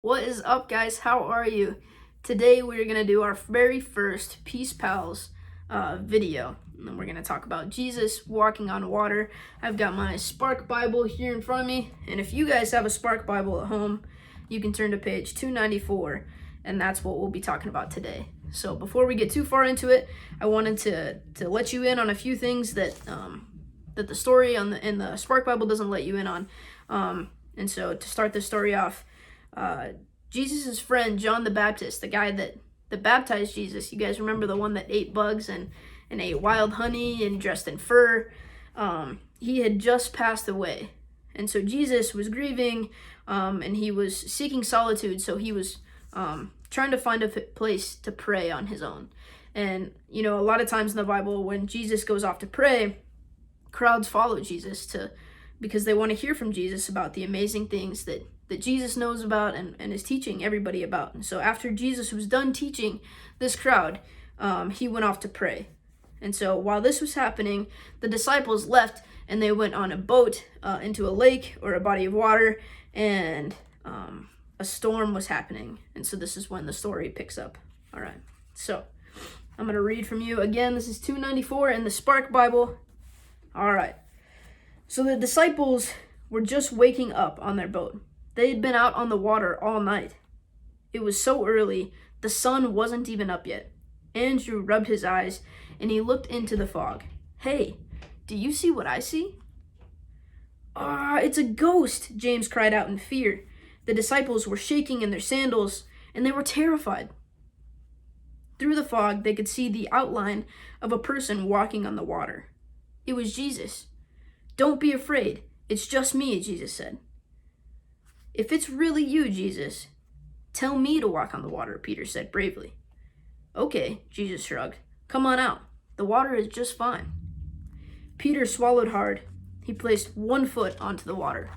What is up, guys? How are you? Today we're going to do our very first Peace Pals video. And we're going to talk about Jesus walking on water. I've got my Spark Bible here in front of me. And if you guys have a Spark Bible at home, you can turn to page 294. And that's what we'll be talking about today. So before we get too far into it, I wanted to let you in on a few things that that the story in the Spark Bible doesn't let you in on. And so to start this story off, Jesus' friend John the Baptist, the guy that baptized Jesus, you guys remember the one that ate bugs and ate wild honey and dressed in fur, he had just passed away. And so Jesus was grieving, and he was seeking solitude, so he was trying to find a place to pray on his own. And, you know, a lot of times in the Bible, when Jesus goes off to pray, crowds follow Jesus because they want to hear from Jesus about the amazing things that Jesus knows about and is teaching everybody about. And so after Jesus was done teaching this crowd, he went off to pray. And so while this was happening, the disciples left and they went on a boat into a lake or a body of water, and a storm was happening. And so this is when the story picks up. All right, so I'm going to read from you again. This is 294 in the Spark Bible. All right, so the disciples were just waking up on their boat. They had been out on the water all night. It was so early, the sun wasn't even up yet. Andrew rubbed his eyes and he looked into the fog. "Hey, do you see what I see?" It's a ghost," James cried out in fear. The disciples were shaking in their sandals and they were terrified. Through the fog, they could see the outline of a person walking on the water. It was Jesus. "Don't be afraid. It's just me," Jesus said. "If it's really you, Jesus, tell me to walk on the water," Peter said bravely. "Okay," Jesus shrugged. "Come on out. The water is just fine." Peter swallowed hard. He placed one foot onto the water,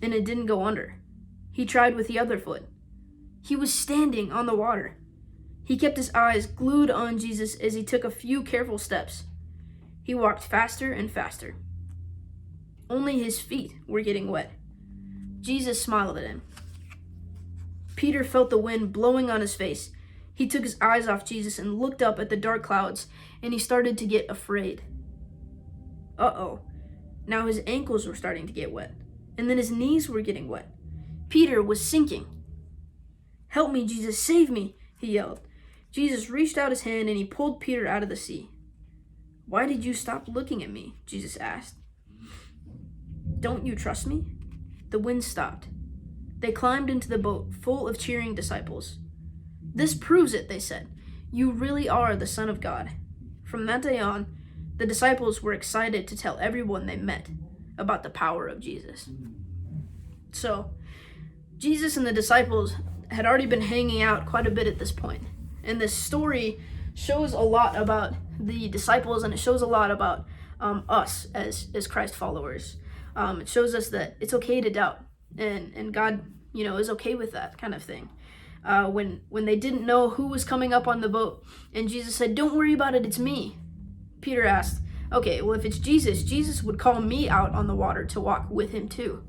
and it didn't go under. He tried with the other foot. He was standing on the water. He kept his eyes glued on Jesus as he took a few careful steps. He walked faster and faster. Only his feet were getting wet. Jesus smiled at him. Peter felt the wind blowing on his face. He took his eyes off Jesus and looked up at the dark clouds, and he started to get afraid. Uh-oh. Now his ankles were starting to get wet, and then his knees were getting wet. Peter was sinking. "Help me, Jesus, save me," he yelled. Jesus reached out his hand and he pulled Peter out of the sea. "Why did you stop looking at me?" Jesus asked. "Don't you trust me?" The wind stopped. They climbed into the boat full of cheering disciples. "This proves it," they said. "You really are the Son of God." From that day on, the disciples were excited to tell everyone they met about the power of Jesus. So, Jesus and the disciples had already been hanging out quite a bit at this point. And this story shows a lot about the disciples, and it shows a lot about us as Christ followers. It shows us that it's okay to doubt, and God, is okay with that kind of thing. When they didn't know who was coming up on the boat, and Jesus said, "Don't worry about it, it's me," Peter asked, "Okay, well, if it's Jesus, Jesus would call me out on the water to walk with him too."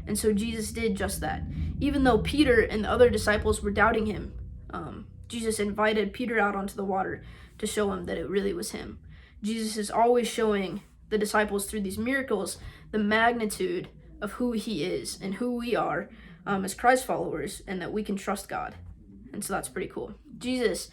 And so Jesus did just that. Even though Peter and the other disciples were doubting him, Jesus invited Peter out onto the water to show him that it really was him. Jesus is always showing the disciples through these miracles the magnitude of who he is and who we are as Christ followers, and that we can trust God. And so that's pretty cool. Jesus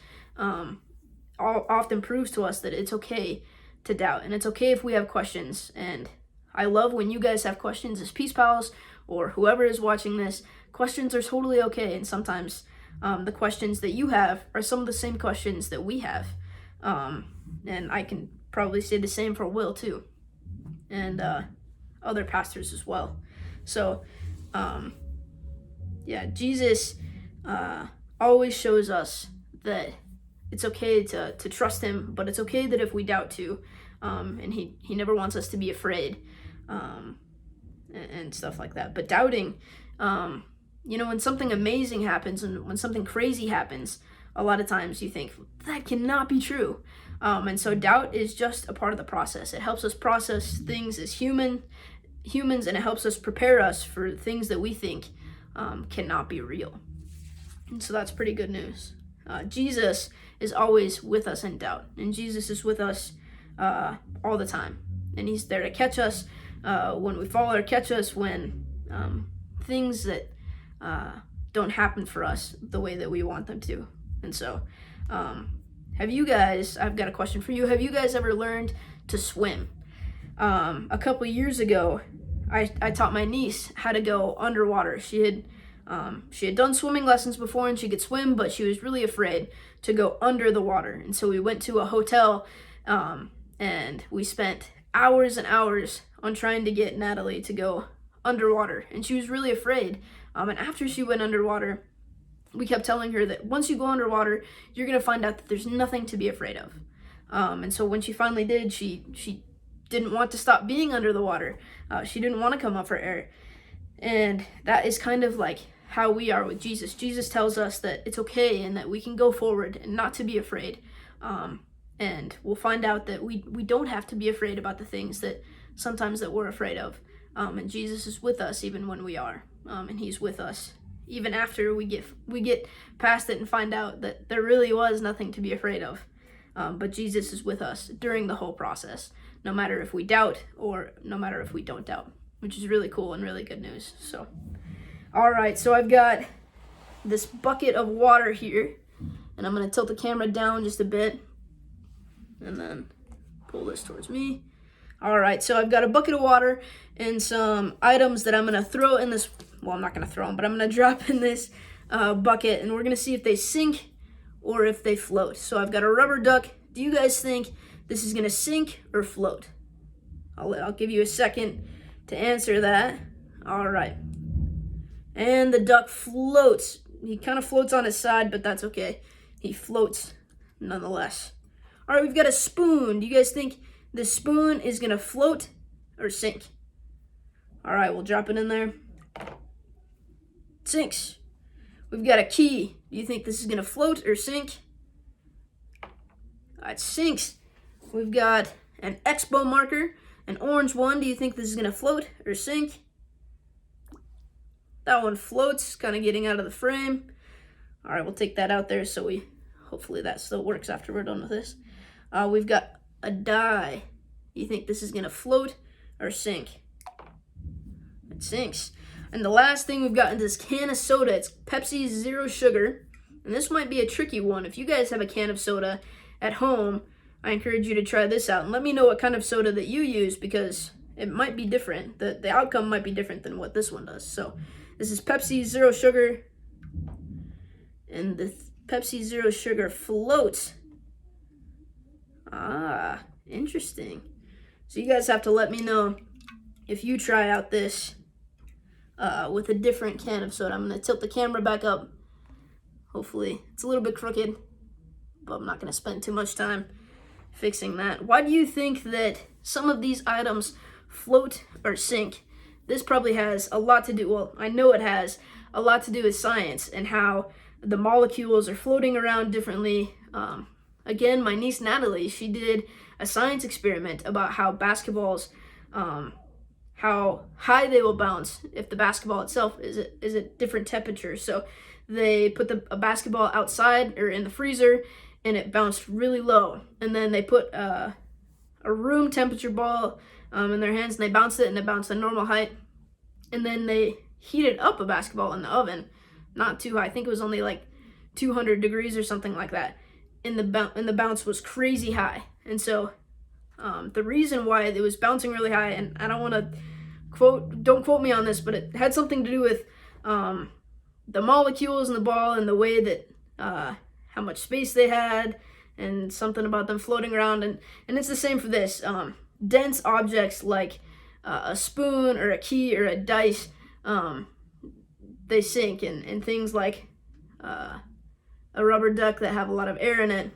often proves to us that it's okay to doubt, and it's okay if we have questions. And I love when you guys have questions as Peace Pals, or whoever is watching this. Questions are totally okay, and sometimes the questions that you have are some of the same questions that we have. And I can probably say the same for Will too, and other pastors as well. So Jesus always shows us that it's okay to trust him, but it's okay that if we doubt too, and he never wants us to be afraid and stuff like that. But doubting, when something amazing happens and when something crazy happens, a lot of times you think, that cannot be true. And so doubt is just a part of the process. It helps us process things as humans, and it helps us prepare us for things that we think cannot be real. And so that's pretty good news. Jesus is always with us in doubt, and Jesus is with us all the time, and he's there to catch us when we fall, or catch us when things that don't happen for us the way that we want them to. And so I've got a question for you. Have you guys ever learned to swim? A couple years ago, I taught my niece how to go underwater. She had done swimming lessons before and she could swim, but she was really afraid to go under the water. And so we went to a hotel and we spent hours and hours on trying to get Natalie to go underwater. And she was really afraid. And after she went underwater, we kept telling her that once you go underwater, you're going to find out that there's nothing to be afraid of. And so when she finally did, she didn't want to stop being under the water. She didn't want to come up for air. And that is kind of like how we are with Jesus. Jesus tells us that it's okay and that we can go forward and not to be afraid. And we'll find out that we don't have to be afraid about the things that sometimes that we're afraid of. And Jesus is with us even when we are. And he's with us even after we get past it and find out that there really was nothing to be afraid of. But Jesus is with us during the whole process, no matter if we doubt or no matter if we don't doubt, which is really cool and really good news. So, all right, so I've got this bucket of water here, and I'm going to tilt the camera down just a bit and then pull this towards me. All right, so I've got a bucket of water and some items that I'm going to throw in this. Well, I'm not going to throw them, but I'm going to drop in this bucket, and we're going to see if they sink or if they float. So I've got a rubber duck. Do you guys think this is going to sink or float? I'll give you a second to answer that. All right. And the duck floats. He kind of floats on his side, but that's okay. He floats nonetheless. All right, we've got a spoon. Do you guys think the spoon is going to float or sink? All right, we'll drop it in there. It sinks. We've got a key. Do you think this is going to float or sink? It sinks. We've got an Expo marker, an orange one. Do you think this is going to float or sink? That one floats, kind of getting out of the frame. All right, we'll take that out there so hopefully that still works after we're done with this. We've got a die. Do you think this is going to float or sink? It sinks. And the last thing we've got is this can of soda. It's Pepsi Zero Sugar. And this might be a tricky one. If you guys have a can of soda at home, I encourage you to try this out. And let me know what kind of soda that you use, because it might be different. The outcome might be different than what this one does. So this is Pepsi Zero Sugar. And the Pepsi Zero Sugar floats. Ah, interesting. So you guys have to let me know if you try out this with a different can of soda. I'm going to tilt the camera back up. Hopefully it's a little bit crooked, but I'm not going to spend too much time fixing that. Why do you think that some of these items float or sink? This probably has a lot to do, well, I know it has a lot to do with science and how the molecules are floating around differently. Again, my niece Natalie, she did a science experiment about how basketballs, how high they will bounce if the basketball itself is at different temperatures. So they put a basketball outside or in the freezer, and it bounced really low. And then they put a room temperature ball in their hands, and they bounced it, and it bounced a normal height. And then they heated up a basketball in the oven, not too high. I think it was only like 200 degrees or something like that. And the bounce was crazy high. And so the reason why it was bouncing really high, and I don't want to don't quote me on this, but it had something to do with the molecules in the ball and the way that how much space they had, and something about them floating around. And it's the same for this. Dense objects like a spoon or a key or a dice, they sink, and things like a rubber duck that have a lot of air in it,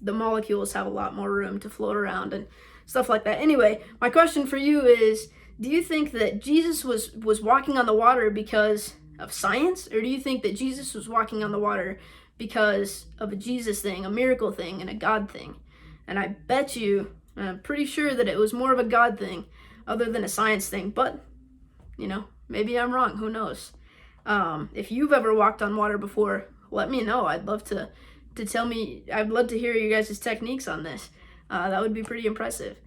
the molecules have a lot more room to float around and stuff like that. Anyway, my question for you is, do you think that Jesus was walking on the water because of science, or do you think that Jesus was walking on the water because of a Jesus thing, a miracle thing, and a God thing? And I bet you, I'm pretty sure that it was more of a God thing other than a science thing, but, maybe I'm wrong, who knows? If you've ever walked on water before, let me know. I'd love to I'd love to hear you guys' techniques on this. That would be pretty impressive.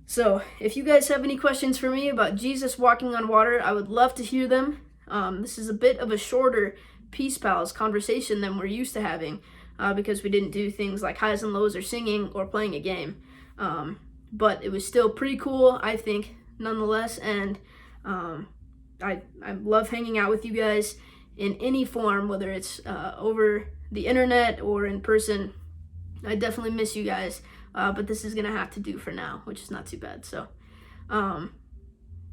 So if you guys have any questions for me about Jesus walking on water, I would love to hear them. This is a bit of a shorter Peace Pals conversation than we're used to having, because we didn't do things like highs and lows or singing or playing a game. But it was still pretty cool, I think, nonetheless. And I love hanging out with you guys in any form, whether it's over the internet or in person. I definitely miss you guys. But this is going to have to do for now, which is not too bad. So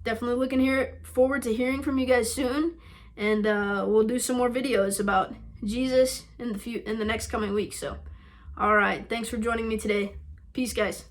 definitely looking forward to hearing from you guys soon. And we'll do some more videos about Jesus in the next coming weeks. So, all right. Thanks for joining me today. Peace, guys.